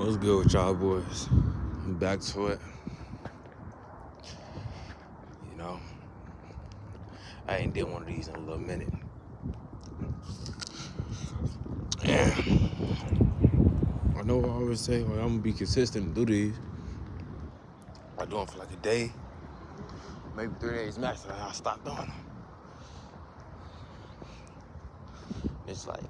What's good with y'all boys? I'm back to it. You know, I ain't did one of these in a little minute. And I know I always say, I'm gonna be consistent and do these. I do them for like a day, maybe 3 days max, and I'll stop doing them. It's like,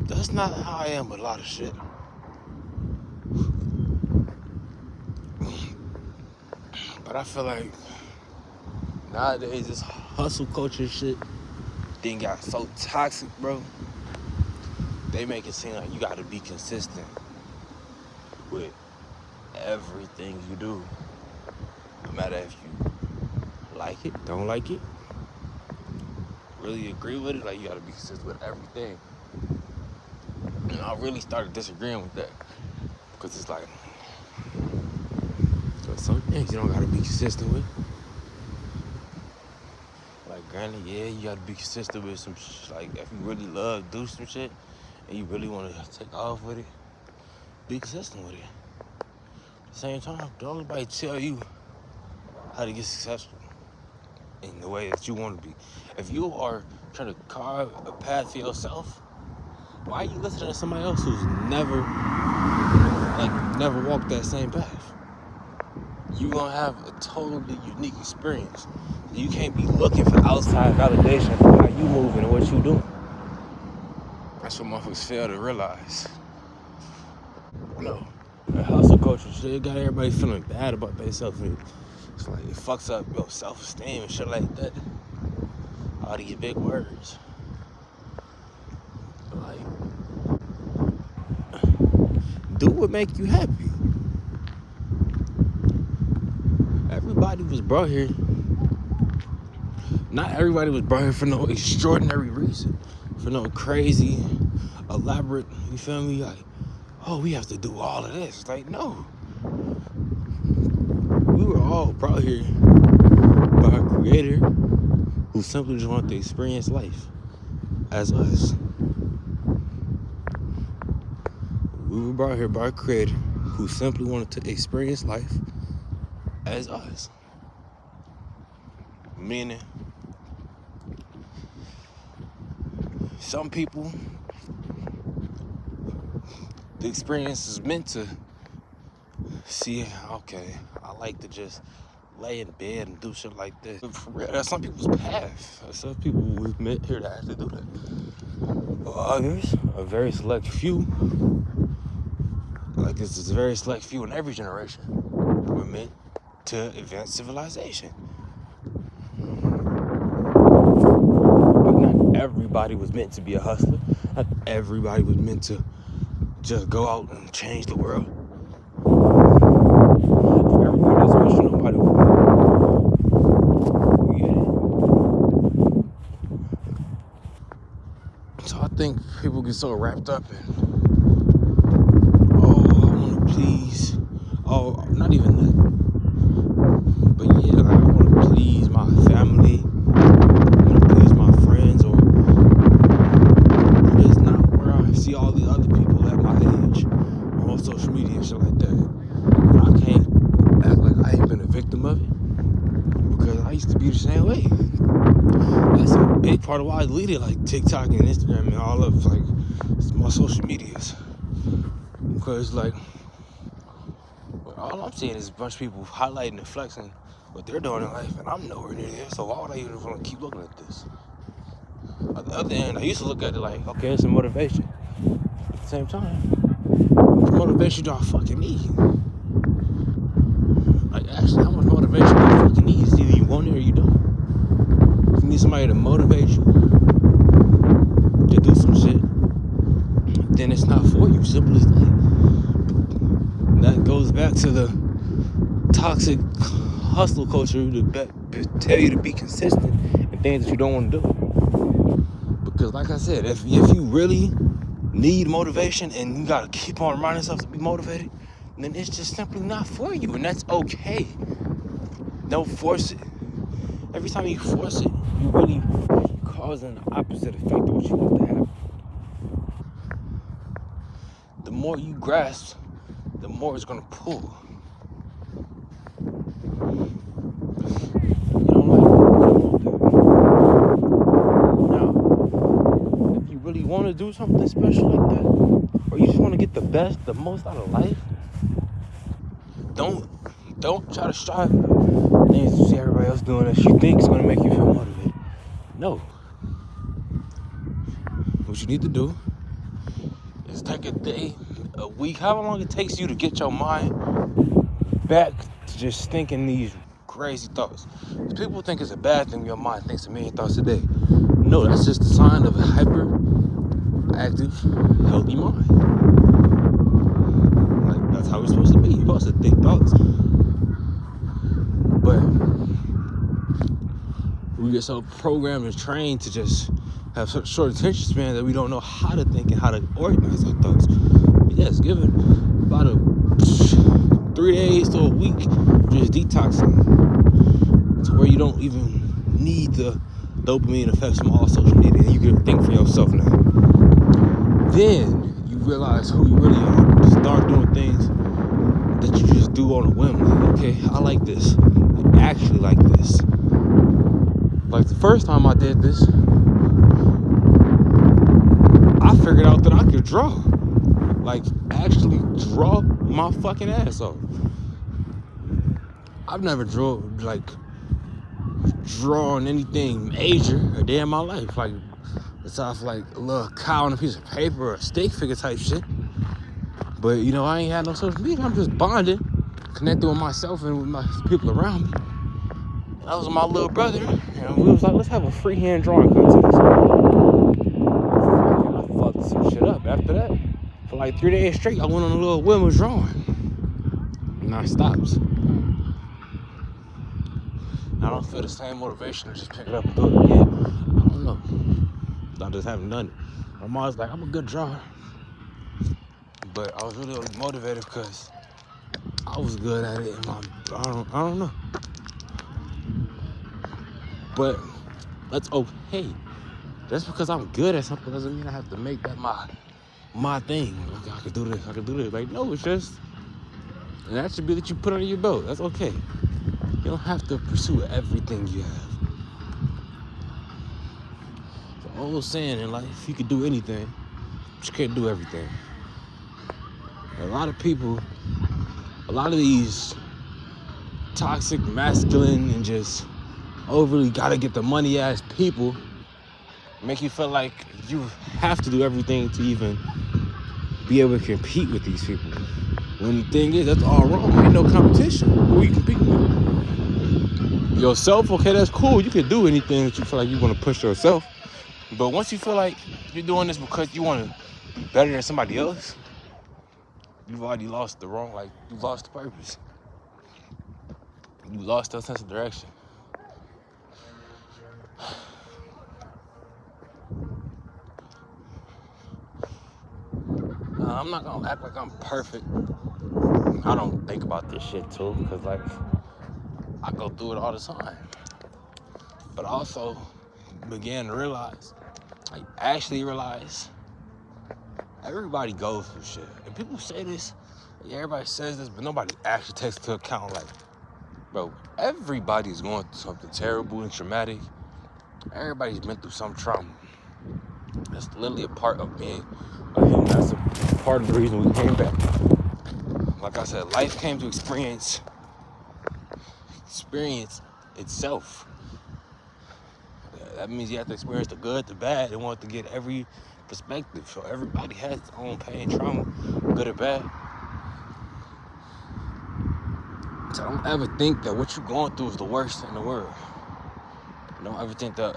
that's not how I am with a lot of shit. But I feel like nowadays this hustle culture shit then got so toxic, bro. They make it seem like you gotta be consistent with everything you do. No matter if you like it, don't like it, really agree with it, like you gotta be consistent with everything. And I really started disagreeing with that. Because it's like, there's some things you don't gotta be consistent with. Like, granted, yeah, you gotta be consistent with some like, if you really love, do some shit, and you really wanna take off with it, be consistent with it. At the same time, don't nobody tell you how to get successful in the way that you want to be. If you are trying to carve a path for yourself, why are you listening to somebody else who's never walked that same path? You're gonna have a totally unique experience. You can't be looking for outside validation for how you moving and what you doing. That's what motherfuckers fail to realize. No. That hustle culture shit got everybody feeling bad about themselves. It's like it fucks up your self-esteem and shit like that. All these big words. Like, do what make you happy. Everybody was brought here. Not everybody was brought here for no extraordinary reason. For no crazy, elaborate, you feel me? Like, oh, we have to do all of this. Like, no. We were all brought here by a creator who simply just wanted to experience life as us. We were brought here by a creator who simply wanted to experience life as us. Meaning, some people, the experience is meant to see, okay, I like to just lay in bed and do shit like this. But for real, that's some people's path. That's some people we've met here that actually do that. Others, a very select few, like this is a very select few in every generation, were meant to advance civilization. But not everybody was meant to be a hustler. Not everybody was meant to just go out and change the world. If everybody was wishing nobody would. You get it? So I think people get so wrapped up in, oh, I want to please. Oh, not even that. But yeah, like, I want to please my family. I want to please my friends. Or I'm just not where I see all the other people at my age on social media and shit like that. And I can't act like I ain't been a victim of it, because I used to be the same way. That's a big part of why I deleted like TikTok and Instagram and all of like my social medias. Because like, all I'm seeing is a bunch of people highlighting and flexing what they're doing in life, and I'm nowhere near there. So why would I even want to keep looking at this? On the other hand, I used to look at it like, okay, it's a motivation. At the same time, how much motivation do I fucking need? Like, actually, how much motivation do you fucking need? It's either you want it or you don't. If you need somebody to motivate you to do some shit, then it's not for you. Simple as that. That goes back to the toxic hustle culture to tell you to be consistent in things that you don't want to do. Because like I said, if you really need motivation and you gotta keep on reminding yourself to be motivated, then it's just simply not for you, and that's okay. Don't force it. Every time you force it, you really causing the opposite effect of what you want to happen. more you grasp, the more it's gonna pull. You don't like it. Now, if you really want to do something special like that, or you just want to get the best, the most out of life, don't try to strive things you see everybody else doing that you think is gonna make you feel motivated. No. What you need to do is take a day, a week, however long it takes you to get your mind back to just thinking these crazy thoughts. Because people think it's a bad thing your mind thinks a million thoughts a day. No, that's just a sign of a hyperactive, healthy mind. Like, that's how it's supposed to be. You're supposed to think thoughts. But we get so programmed and trained to just have such short attention span that we don't know how to think and how to organize our thoughts. But yes, give it about 3 days to a week, just detoxing to where you don't even need the dopamine effects from all social media, and you can think for yourself now. Then you realize who you really are. You start doing things that you just do on a whim. Like, okay, I like this. I actually like this. Like the first time I did this, I figured out that I could draw. Like, actually draw my fucking ass off. I've never drawn anything major a day in my life. Like, it's off like a little cow on a piece of paper or a stick figure type shit. But, you know, I ain't had no social media. I'm just bonding, connecting with myself and with my people around me. And I was with my little brother, and we was like, let's have a freehand drawing contest. I fucked some shit up after that. For like 3 days straight, I went on a little whim of drawing. And I stopped. I don't feel the same motivation to just pick it up and do it again. I don't know. I just haven't done it. My mom's like, I'm a good drawer. But I was really motivated because I was good at it. And I don't know. But that's okay. Just because I'm good at something doesn't mean I have to make that my thing. Like, I could do this. Like, no, it's just an attribute that you put under your belt. That's okay. You don't have to pursue everything you have. It's an old saying in life, you can do anything, but you can't do everything. A lot of these toxic, masculine, and just overly gotta get the money ass people make you feel like you have to do everything to even be able to compete with these people. When the thing is, that's all wrong. Ain't no competition. Who are you competing with? Yourself? Okay, that's cool. You can do anything that you feel like you want to push yourself. But once you feel like you're doing this because you want to be better than somebody else, you've already lost you lost the purpose. You lost that sense of direction. I'm not gonna act like I'm perfect. I don't think about this shit too, because like I go through it all the time. But I also began to realize, everybody goes through shit. And people say this, everybody says this, but nobody actually takes into account, like, bro, everybody's going through something terrible and traumatic. Everybody's been through some trauma. That's literally a part of being a human. That's a part of the reason we came back. Like I said, life came to experience itself. That means you have to experience the good, the bad, and want to get every perspective. So everybody has their own pain, trauma, good or bad. So don't ever think that what you're going through is the worst in the world. Don't ever think that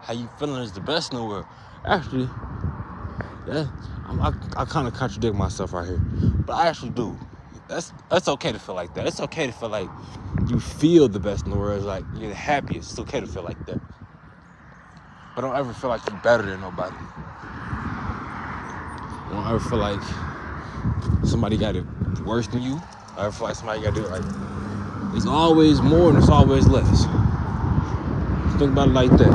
how you feeling is the best in the world. Actually, I kind of contradict myself right here, but I actually do. That's okay to feel like that. It's okay to feel like you feel the best in the world. It's like you're the happiest. It's okay to feel like that. But don't ever feel like you're better than nobody. Don't ever feel like somebody got it worse than you. I ever feel like somebody got to do it like, it's always more and it's always less. Think about it like that.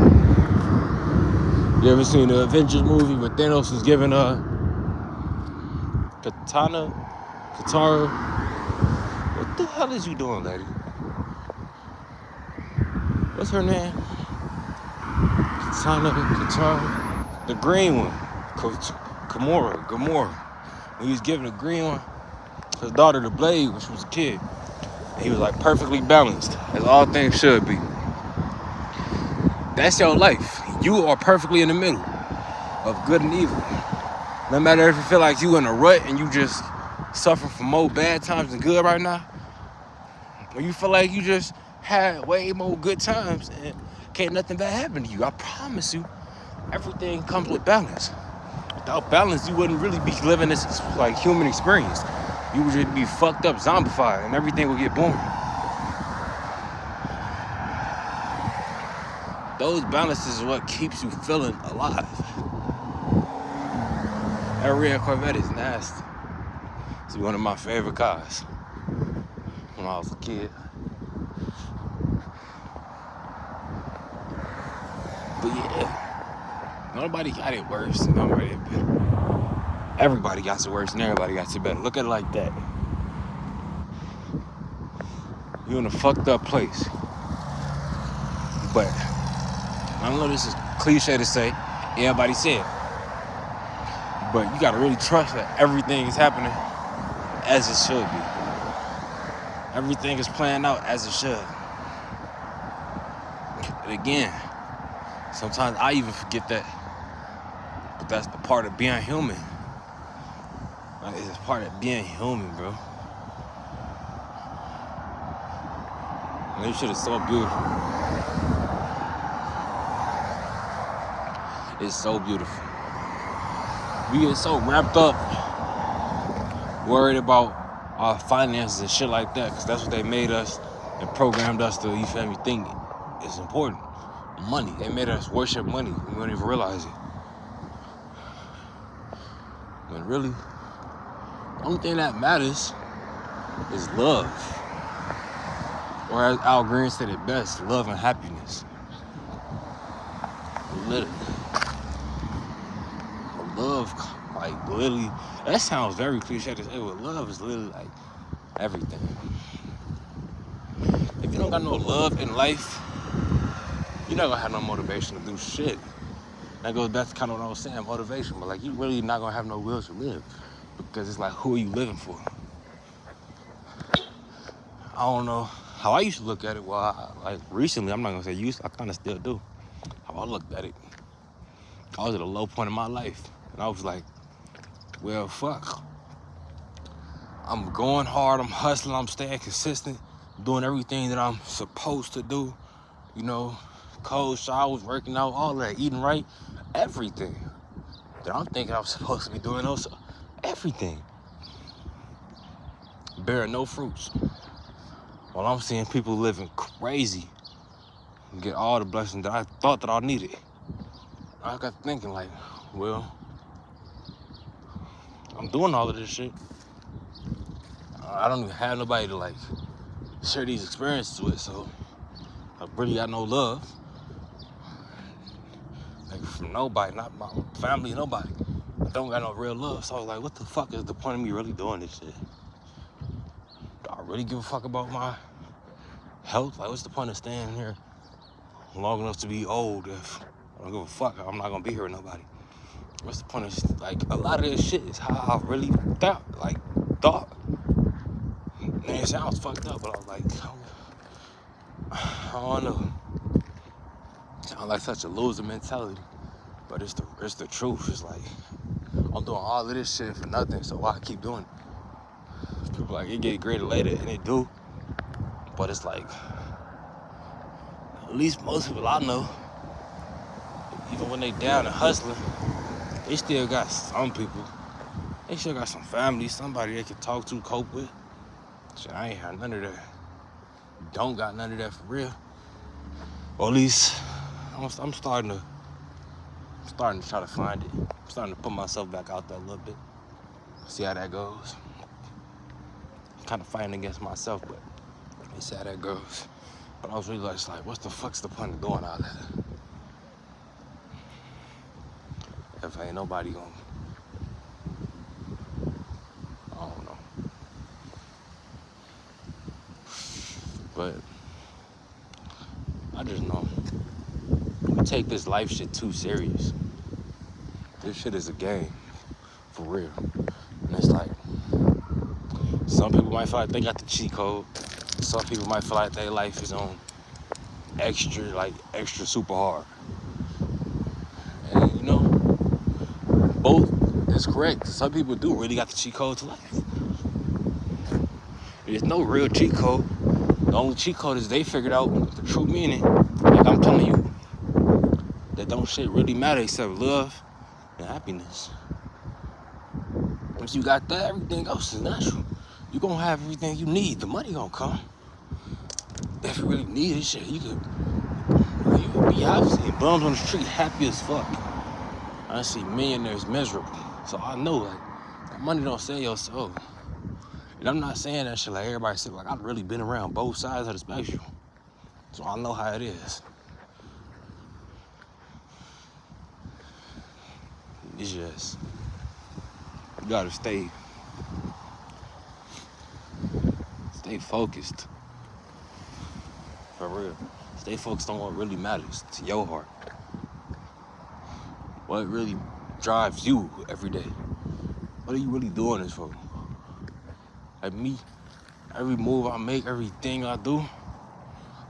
You ever seen the Avengers movie where Thanos was giving Katara. What the hell is you doing, lady? What's her name? Katara. The green one. Gamora. When he was giving the green one, his daughter the blade when she was a kid. He was like perfectly balanced, as all things should be. That's your life. You are perfectly in the middle of good and evil. No matter if you feel like you in a rut and you just suffer from more bad times than good right now, or you feel like you just had way more good times and can't nothing bad happen to you, I promise you, everything comes with balance. Without balance, you wouldn't really be living this like human experience. You would just be fucked up, zombified, and everything would get boring. Those balances is what keeps you feeling alive. That red Corvette is nasty. It's one of my favorite cars when I was a kid. But yeah, nobody got it worse. Nobody got it better. Everybody got it worse and everybody got it better. Look at it like that. You're in a fucked up place. But I know this is cliche to say, everybody said, but you gotta really trust that everything is happening as it should be. Everything is playing out as it should. And again, sometimes I even forget that, but that's the part of being human. It's part of being human, bro. And this shit is so beautiful. It's so beautiful. We get so wrapped up, worried about our finances and shit like that, because that's what they made us and programmed us to, you feel me, think it's important. Money. They made us worship money. We don't even realize it. But really, the only thing that matters is love. Or as Al Green said it best, love and happiness. Literally. Love, like, literally, that sounds very cliche to say, but love is literally like everything. If you don't got no love in life, you're not gonna have no motivation to do shit. That goes back to kind of what I was saying, motivation, but like, you really not gonna have no will to live, because it's like, who are you living for? I don't know how I used to look at it. Well, like recently, I'm not gonna say used, I kind of still do. How I looked at it, I was at a low point in my life, and I was like, well, fuck. I'm going hard, I'm hustling, I'm staying consistent, doing everything that I'm supposed to do, you know, cold showers, working out, all that, eating right, everything that I'm thinking I'm supposed to be doing, also, everything. Bearing no fruits. While I'm seeing people living crazy and get all the blessings that I thought that I needed. I got thinking like, well, I'm doing all of this shit. I don't even have nobody to like share these experiences with, so I really got no love. Like from nobody, not my family, nobody. I don't got no real love, so I was like, what the fuck is the point of me really doing this shit? Do I really give a fuck about my health? Like, what's the point of staying here long enough to be old if I don't give a fuck? I'm not gonna be here with nobody. What's the point of, like, a lot of this shit is how I really thought. And it sounds fucked up, but I was like, I don't know. Sound like such a loser mentality, but it's the truth. It's like, I'm doing all of this shit for nothing, so why I keep doing it? People like, it get greater later, and it do, but it's like, at least most people I know, even when they down and hustling, they still got some people. They still got some family, somebody they can talk to, cope with. Shit, I ain't had none of that. Don't got none of that for real. Or at least I'm starting to try to find it. I'm starting to put myself back out there a little bit. See how that goes. Kind of fighting against myself, but let's see how that goes. But I was really like, what's the fuck's the point of doing all that? If ain't nobody gonna But I just know we take this life shit too serious. This shit is a game, for real. And it's like, some people might feel like they got the cheat code. Some people might feel like their life is on extra super hard. And you know, both is correct. Some people do really got the cheat code to life. There's no real cheat code. The only cheat code is they figured out the true meaning. Like I'm telling you, that don't shit really matter except love and happiness. Once you got that, everything else is natural. You gonna have everything you need. The money gonna come. If you really need it, shit, you could be out seeing bums on the street happy as fuck. I see millionaires miserable. So I know, like, that money don't sell your soul. And I'm not saying that shit like everybody said. Like, I've really been around both sides of the spectrum. So I know how it is. It's just, you gotta stay focused. For real. Stay focused on what really matters to your heart. What really drives you every day. What are you really doing this for? Like me, every move I make, everything I do,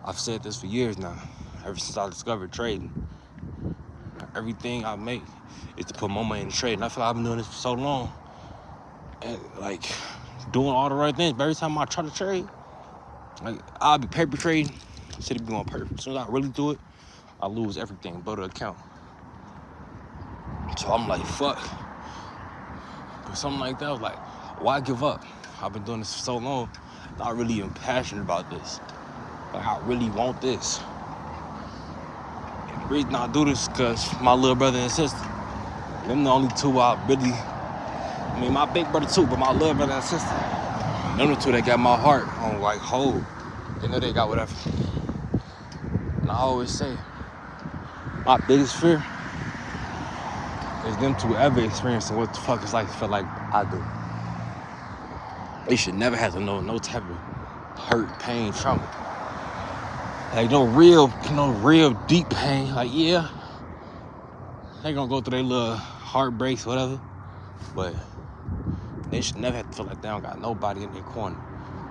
I've said this for years now. Ever since I discovered trading. Everything I make is to put more money in trading. I feel like I've been doing this for so long. And like, doing all the right things. But every time I try to trade, like, I'll be paper trading. Instead of being on paper. As soon as I really do it, I lose everything but the account. So I'm like, fuck. But something like that, I was like, why give up? I've been doing this for so long. Not really even passionate about this. Like, I really want this. And the reason I do this is because my little brother and sister, them the only two my big brother too, but my little brother and sister, them the two that got my heart on like hold. They know they got whatever. And I always say, my biggest fear is them two ever experiencing what the fuck it's like to feel like I do. They should never have to know no type of hurt, pain, trauma. Like no real deep pain. Like yeah, they gonna go through their little heartbreaks, whatever. But they should never have to feel like they don't got nobody in their corner.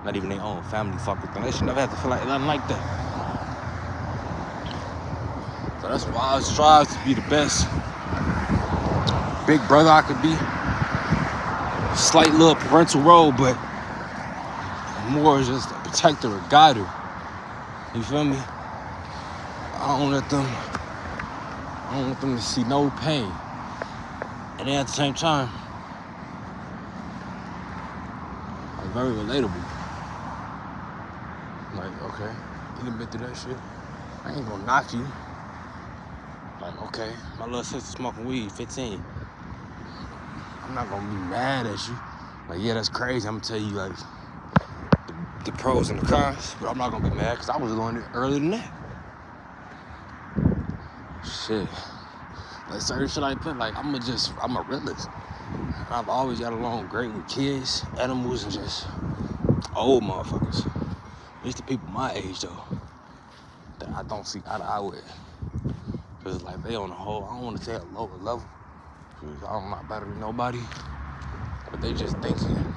Not even their own family fuck with them. They should never have to feel like nothing like that. So that's why I strive to be the best big brother I could be. Slight little parental role, but more just a protector or guider. You feel me? I don't want them to see no pain. And then at the same time, I'm very relatable. Like, okay, you done been through that shit. I ain't gonna knock you. Like, okay, my little sister smoking weed, 15. I'm not gonna be mad at you. Like, yeah, that's crazy. I'm gonna tell you, like, the pros and the cons, but I'm not gonna be mad because I was doing it earlier than that. Shit. Like, certain shit like that, like, I'm a realist. I've always got along great with kids, animals, and just old motherfuckers. At least the people my age, though, that I don't see eye to eye with. Because, like, they on the whole, I don't want to say a lower level, because I'm not better than nobody, but they just thinking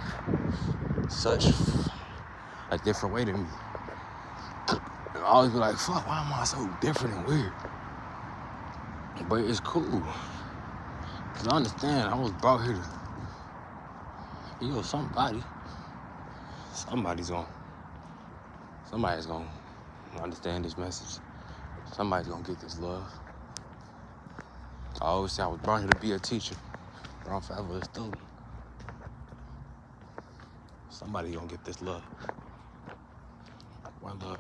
such a different way than me. And I always be like, fuck, why am I so different and weird? But it's cool. Because I understand, I was brought here to heal somebody. Somebody's gonna understand this message. Somebody's gonna get this love. I always say I was brought here to be a teacher, but I'm forever a student. Somebody gonna get this love. One love.